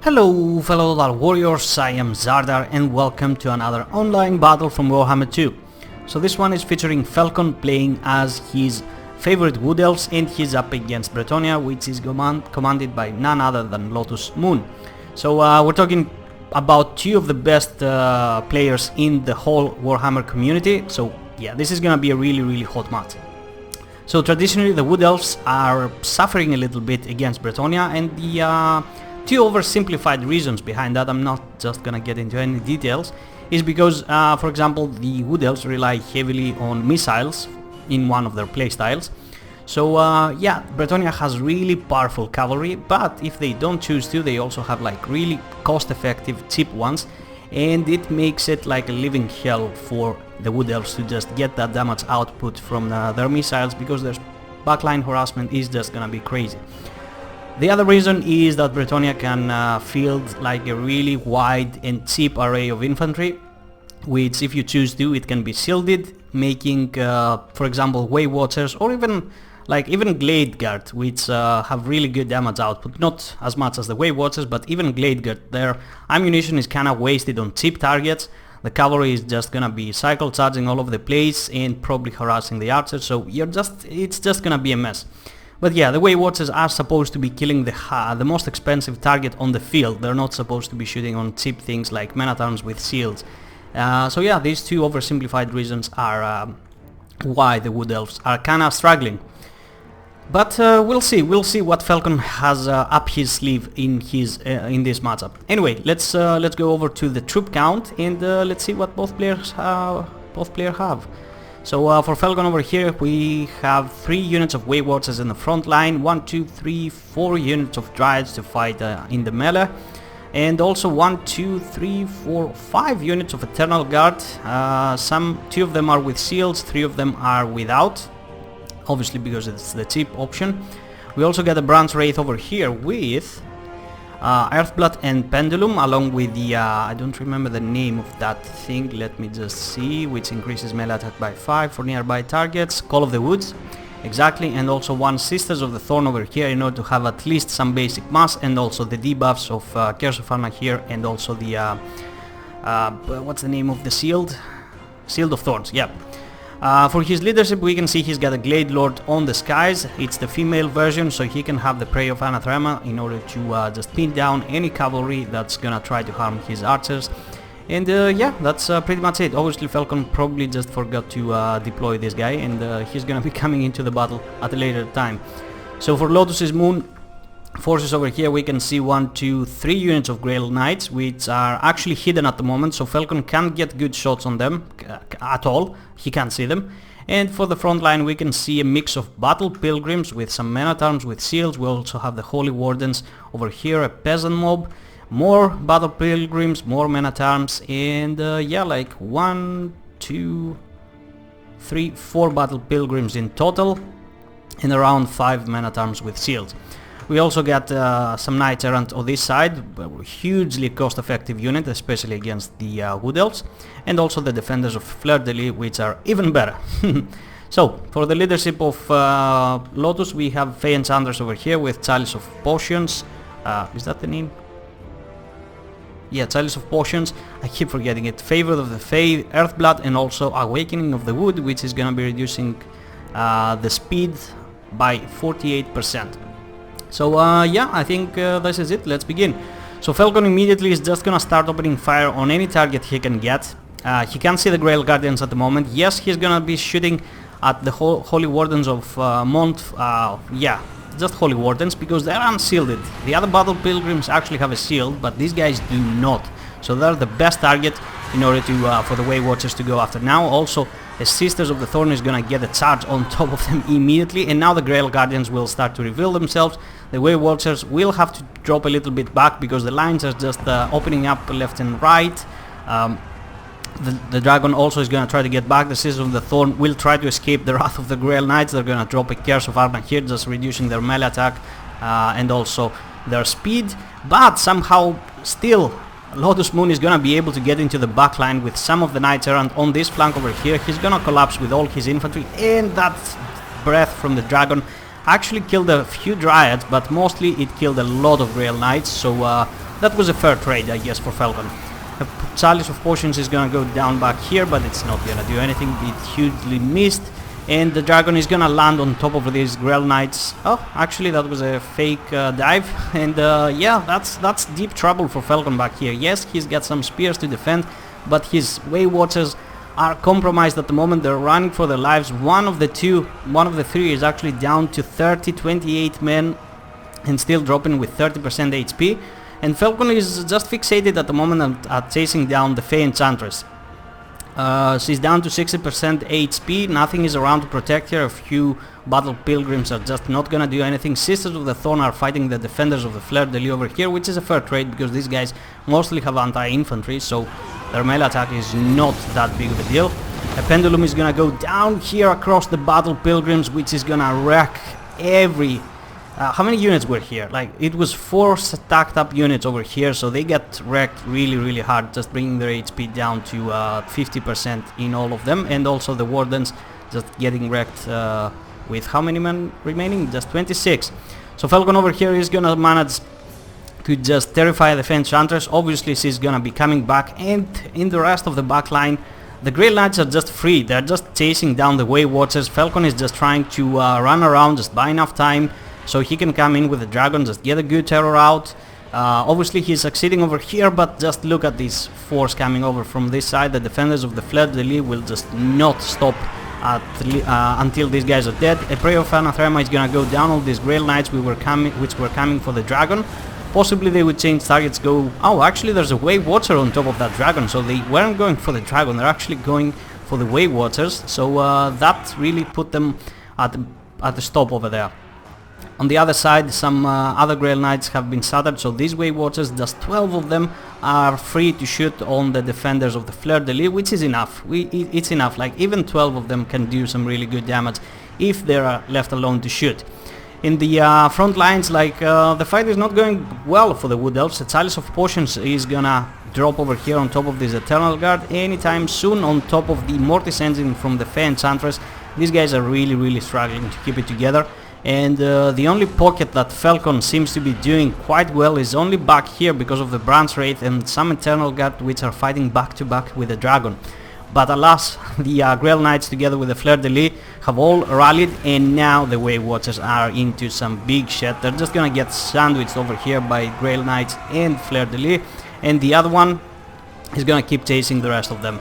Hello fellow warriors, I am Zardar and welcome to another online battle from Warhammer 2. So this one is featuring Felkon playing as his favorite Wood Elves, and he's up against Bretonnia, which is commanded by none other than Lotus Moon. So we're talking about two of the best players in the whole Warhammer community, so yeah, this is gonna be a really hot match. So traditionally the Wood Elves are suffering a little bit against Bretonnia, and the two oversimplified reasons behind that, I'm not just gonna get into any details, is because for example the Wood Elves rely heavily on missiles in one of their playstyles. So yeah, Bretonnia has really powerful cavalry, but if they don't choose to, they also have like really cost-effective cheap ones, and it makes it like a living hell for the Wood Elves to just get that damage output from their missiles, because their backline harassment is just gonna be crazy. The other reason is that Bretonnia can field like a really wide and cheap array of infantry, which if you choose to, it can be shielded, making for example Way Watchers or even Glade Guard, which have really good damage output, not as much as the Way Watchers, but even Glade Guard, their ammunition is kinda wasted on cheap targets. The cavalry is just gonna be cycle charging all over the place and probably harassing the archers, so it's just gonna be a mess. But yeah, the Way Watchers are supposed to be killing the most expensive target on the field. They're not supposed to be shooting on cheap things like men-at-arms with shields. So yeah, these two oversimplified reasons are why the Wood Elves are kinda struggling. But we'll see what Felkon has up his sleeve in this matchup. Anyway, let's go over to the troop count and let's see what both players have. So for Felkon over here, we have 3 units of Way Watchers in the front line, 1, 2, 3, 4 units of Dryads to fight in the melee, and also 1, 2, 3, 4, 5 units of Eternal Guard. 2 of them are with shields, 3 of them are without, obviously because it's the cheap option. We also get a Branch Wraith over here with Earthblood and Pendulum, along with the I don't remember the name of that thing, let me just see, which increases melee attack by 5 for nearby targets. Call of the Woods, exactly, and also 1 Sisters of the Thorn over here in order to have at least some basic mass, and also the debuffs of Curse of Arna here, and also the what's the name of the shield? Shield of Thorns, yeah. For his leadership, we can see he's got a Glade Lord on the skies. It's the female version, so he can have the Prey of Anathema in order to just pin down any cavalry that's gonna try to harm his archers. And yeah, that's pretty much it. Obviously Felkon probably just forgot to deploy this guy, and he's gonna be coming into the battle at a later time. So for Lotus's Moon forces over here, we can see 1, 2, 3 units of Grail Knights, which are actually hidden at the moment, so Felkon can't get good shots on them at all. He can't see them. And for the front line, we can see a mix of Battle Pilgrims with some men-at-arms with shields. We also have the Holy Wardens over here, a peasant mob, more Battle Pilgrims, more men-at-arms, and yeah, like 1, 2, 3, 4 Battle Pilgrims in total, and around 5 men-at-arms with shields. We also got some Knights Errant on this side, hugely cost-effective unit, especially against the Wood Elves, and also the Defenders of Fleur-de-Lis, which are even better. So, for the leadership of Lotus, we have Faye Enchanters over here with Chalice of Potions. Is that the name? Yeah, Chalice of Potions, I keep forgetting it. Favor of the Fae, Earthblood, and also Awakening of the Wood, which is gonna be reducing the speed by 48%. So yeah, I think this is it. Let's begin. So Felkon immediately is just gonna start opening fire on any target he can get. He can't see the Grail Guardians at the moment. Yes, he's gonna be shooting at the Holy Wardens of Mont. Yeah, just Holy Wardens, because they're unshielded. The other Battle Pilgrims actually have a shield, but these guys do not. So they're the best target in order to for the Way Watchers to go after. Now also the Sisters of the Thorn is gonna get a charge on top of them immediately, and now the Grail Guardians will start to reveal themselves. The Way Watchers will have to drop a little bit back because the lines are just opening up left and right. The Dragon also is gonna try to get back. The Sisters of the Thorn will try to escape the wrath of the Grail Knights. They're gonna drop a Curse of Arna here, just reducing their melee attack and also their speed, but somehow still Lotus Moon is gonna be able to get into the backline with some of the Knights Errant on this flank over here. He's gonna collapse with all his infantry, and that breath from the Dragon actually killed a few Dryads, but mostly it killed a lot of Grail Knights, so that was a fair trade, I guess, for Felkon. A Chalice of Potions is gonna go down back here, but it's not gonna do anything. It hugely missed, and the dragon is gonna land on top of these Grell Knights. Oh, actually that was a fake dive, and yeah, that's deep trouble for Felkon back here. Yes, he's got some spears to defend, but his Way Watchers are compromised at the moment. They're running for their lives. One of the three is actually down to 28 men and still dropping with 30% HP. And Felkon is just fixated at the moment at chasing down the Fey Enchantress. She's down to 60% HP, nothing is around to protect her. A few Battle Pilgrims are just not gonna do anything. Sisters of the Thorn are fighting the Defenders of the Fleur-de-Lis over here, which is a fair trade because these guys mostly have anti-infantry, so their melee attack is not that big of a deal. A Pendulum is gonna go down here across the Battle Pilgrims, which is gonna wreck every... how many units were here? Like, it was 4 stacked up units over here, so they get wrecked really hard, just bringing their HP down to 50% in all of them, and also the Wardens just getting wrecked with how many men remaining? Just 26. So Felkon over here is gonna manage to just terrify the Fey Enchantress. Obviously she's gonna be coming back, and in the rest of the back line the Grey Knights are just free. They're just chasing down the Way Watchers. Felkon is just trying to run around, just buy enough time so he can come in with the dragon, just get a good terror out. Obviously he's succeeding over here, but just look at this force coming over from this side. The Defenders of the Fleur-de-Lis will just not stop until these guys are dead. A Prayer of Anathema is gonna go down all these Grail Knights which were coming for the dragon. Possibly they would change targets, go... Oh, actually there's a Way Watcher on top of that dragon, so they weren't going for the dragon, they're actually going for the Way Watchers. So that really put them at the stop over there. On the other side, some other Grail Knights have been shattered, so these Way Watchers, just 12 of them, are free to shoot on the Defenders of the Fleur-de-Lis, which is enough. It's enough, like even 12 of them can do some really good damage if they are left alone to shoot. In the front lines, like the fight is not going well for the Wood Elves. The Chalice of Potions is gonna drop over here on top of this Eternal Guard anytime soon, on top of the Mortis Engine from the Fey Enchantress. These guys are really struggling to keep it together. And the only pocket that Felkon seems to be doing quite well is only back here because of the Branch Wraith and some Eternal Guard which are fighting back to back with the dragon. But alas, the Grail Knights together with the Fleur-de-Lis have all rallied, and now the Way Watchers are into some big shit. They're just gonna get sandwiched over here by Grail Knights and Fleur-de-Lis, and the other one is gonna keep chasing the rest of them.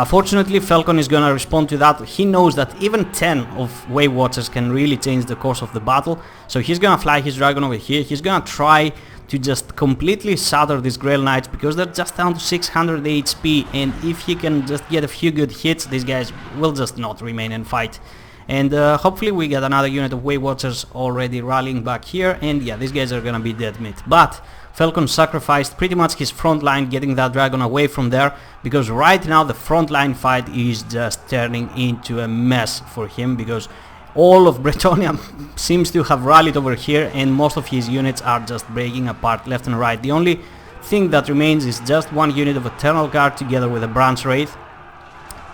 Fortunately, Felkon is gonna respond to that. He knows that even 10 of Way Watchers can really change the course of the battle, so he's gonna fly his dragon over here. He's gonna try to just completely shatter these Grail Knights because they're just down to 600 HP, and if he can just get a few good hits, these guys will just not remain and fight. And hopefully we get another unit of Way Watchers already rallying back here, and yeah, these guys are gonna be dead meat. But Felkon sacrificed pretty much his front line, getting that dragon away from there, because right now the front line fight is just turning into a mess for him, because all of Bretonnia seems to have rallied over here, and most of his units are just breaking apart left and right. The only thing that remains is just one unit of Eternal Guard together with a Branch Wraith.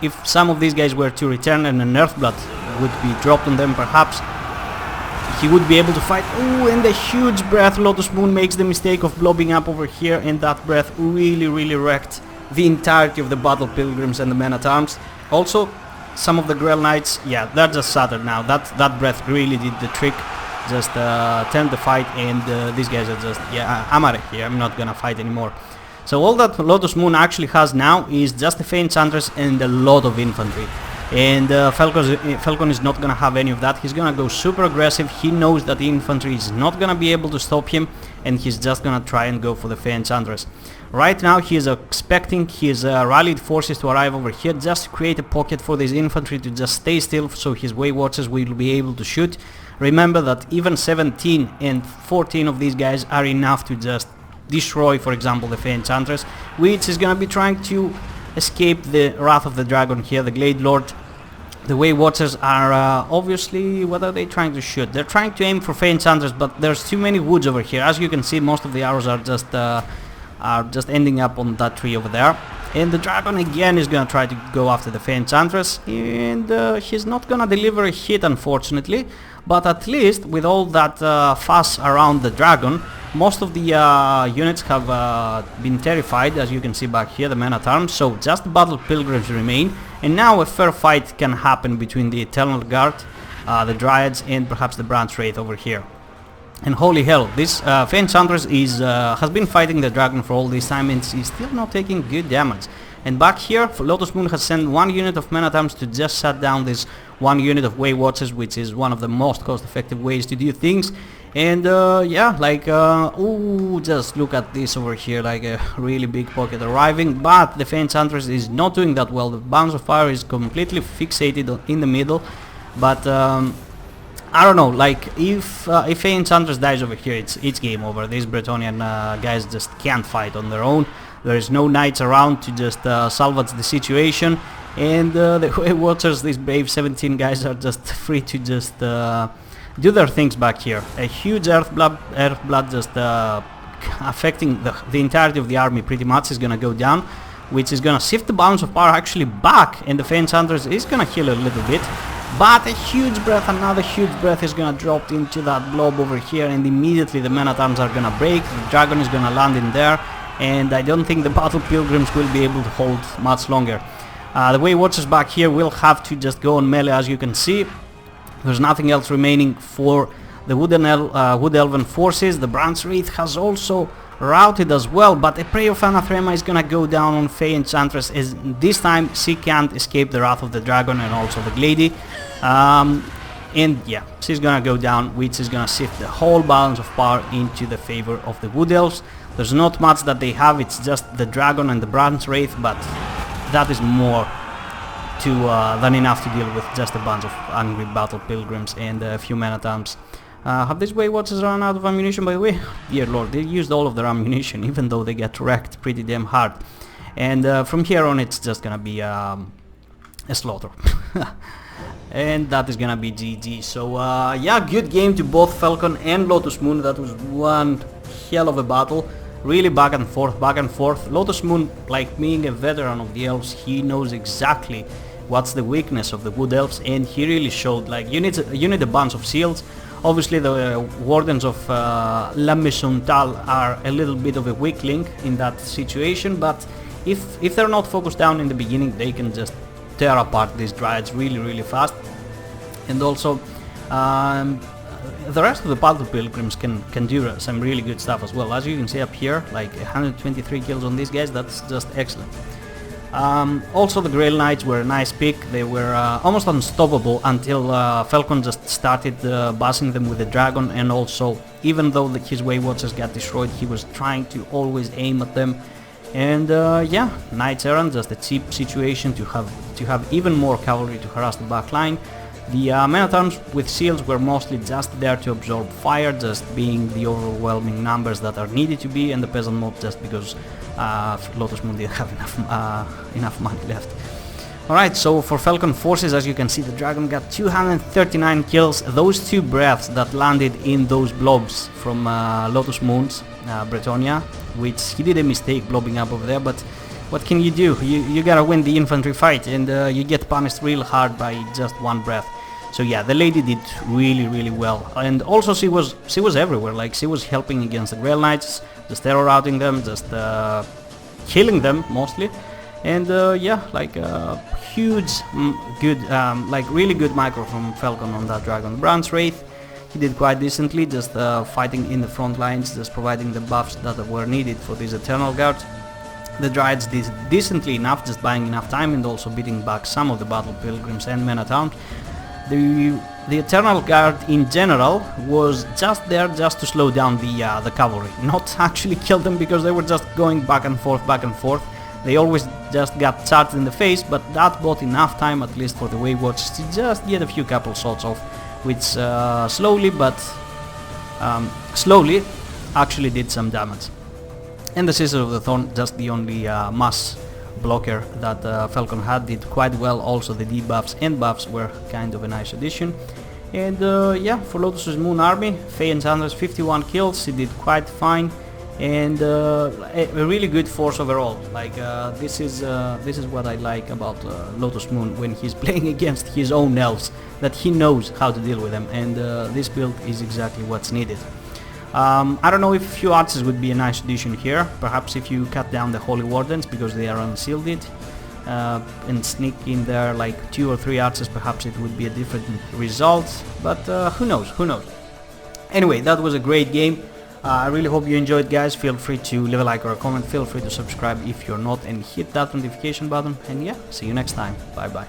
If some of these guys were to return and an Earthblood would be dropped on them, perhaps he would be able to fight. Ooh, and the huge breath. Lotus Moon makes the mistake of blowing up over here, and that breath really wrecked the entirety of the Battle Pilgrims and the Men-at-Arms. Also, some of the Grail Knights, yeah, they're just shattered now. That breath really did the trick. Just turned the fight, and these guys are just, yeah, I'm out of here. I'm not gonna fight anymore. So all that Lotus Moon actually has now is just a Fey Enchantress and a lot of infantry. And Felkon is not gonna have any of that. He's gonna go super aggressive. He knows that the infantry is not gonna be able to stop him, and he's just gonna try and go for the Fey Enchantress. Right now he is expecting his rallied forces to arrive over here just to create a pocket for this infantry to just stay still, so his Way Watchers will be able to shoot. Remember that even 17 and 14 of these guys are enough to just destroy, for example, the Fey Enchantress, which is gonna be trying to escape the Wrath of the Dragon here, the Glade Lord. The Way Watchers are obviously, what are they trying to shoot? They're trying to aim for Fey Enchantress, but there's too many woods over here. As you can see, most of the arrows are just ending up on that tree over there. And the dragon again is gonna try to go after the Fey Enchantress, and he's not gonna deliver a hit, unfortunately. But at least with all that fuss around the dragon, most of the units have been terrified, as you can see back here, the men-at-arms, so just the battle pilgrims remain, and now a fair fight can happen between the Eternal Guard, the Dryads, and perhaps the Branch Wraith over here. And holy hell, this Fey Enchantress has been fighting the dragon for all this time, and she's still not taking good damage. And back here, Lotus Moon has sent one unit of men-at-arms to just shut down this one unit of Way Watchers, which is one of the most cost-effective ways to do things. And yeah, like, ooh, just look at this over here, like a really big pocket arriving, but the Fey Enchantress is not doing that well. The Bounce of Fire is completely fixated in the middle, but I don't know, like, if Fey Enchantress dies over here, it's game over. These Bretonnian guys just can't fight on their own. There is no knights around to just salvage the situation, and the Way Watchers, these brave 17 guys, are just free to just do their things back here. A huge earth blood just affecting the entirety of the army pretty much is gonna go down, which is gonna shift the Bounce of Power actually back, and the Fey Enchantress is gonna heal a little bit. But a huge breath, another huge breath is gonna drop into that blob over here, and immediately the men-at-arms are gonna break, the dragon is gonna land in there, and I don't think the battle pilgrims will be able to hold much longer. The Way Watchers back here will have to just go on melee, as you can see. There's nothing else remaining for the Wood Elven forces. The Branch Wraith has also routed as well, but a Prey of Anathema is gonna go down on Fey Enchantress, as this time she can't escape the wrath of the dragon and also the Glady. And yeah, she's gonna go down, which is gonna shift the whole balance of power into the favor of the Wood Elves. There's not much that they have, it's just the dragon and the Branch Wraith, but that is more than enough to deal with just a bunch of angry battle pilgrims and a few men-at-arms. Have these Way Watchers run out of ammunition, by the way? Dear lord, they used all of their ammunition, even though they get wrecked pretty damn hard. And from here on it's just gonna be a slaughter. And that is gonna be GG. So yeah, good game to both Felkon and Lotus Moon. That was one hell of a battle. Really back and forth, back and forth. Lotus Moon, like being a veteran of the Elves, he knows exactly what's the weakness of the Wood Elves, and he really showed, like, you need a bunch of shields. Obviously the Wardens of La Maison Tal are a little bit of a weak link in that situation, but if they're not focused down in the beginning, they can just tear apart these Dryads really fast. And also the rest of the battle pilgrims can do some really good stuff as well. As you can see up here, like 123 kills on these guys, that's just excellent. Also the Grail Knights were a nice pick. They were almost unstoppable until Felkon just started bashing them with the dragon, and also even though his Way Watchers got destroyed, he was trying to always aim at them. And yeah, Knights Errant, just a cheap situation to have even more cavalry to harass the back line. The men-at-arms with shields were mostly just there to absorb fire, just being the overwhelming numbers that are needed to be, and the peasant mob just because Lotus Moon didn't have enough money left. Alright, so for Felkon forces, as you can see, the dragon got 239 kills. Those two breaths that landed in those blobs from Lotus Moon's Bretonnia, which he did a mistake blobbing up over there, but what can you do? You gotta win the infantry fight, and you get punished real hard by just one breath. So yeah, the lady did really well, and also she was everywhere. Like, she was helping against the Grail Knights, just terror routing them, just killing them mostly. And yeah, like huge, good, like really good micro from Felkon on that dragon. Branch Wraith, he did quite decently, just fighting in the front lines, just providing the buffs that were needed for these Eternal Guards. The Dryads did decently enough, just buying enough time and also beating back some of the battle pilgrims and men-at-arms. The Eternal Guard in general was just there just to slow down the cavalry, not actually kill them, because they were just going back and forth. They always just got charged in the face, but that bought enough time, at least for the Way Watchers, to just get a few couple shots off, which slowly actually did some damage. And the Scissor of the Thorn, just the only mass blocker that Felkon had, did quite well. Also the debuffs and buffs were kind of a nice addition. And yeah, for Lotus's Moon army, Fey Enchantress 51 kills, he did quite fine, and a really good force overall. Like this is what I like about Lotus Moon when he's playing against his own elves, that he knows how to deal with them, and this build is exactly what's needed. I don't know if a few archers would be a nice addition here. Perhaps if you cut down the Holy Wardens because they are unsealed and sneak in there like 2 or 3 archers, perhaps it would be a different result. But who knows, who knows. Anyway, that was a great game. I really hope you enjoyed, guys. Feel free to leave a like or a comment. Feel free to subscribe if you're not, and hit that notification button. And yeah, see you next time. Bye bye.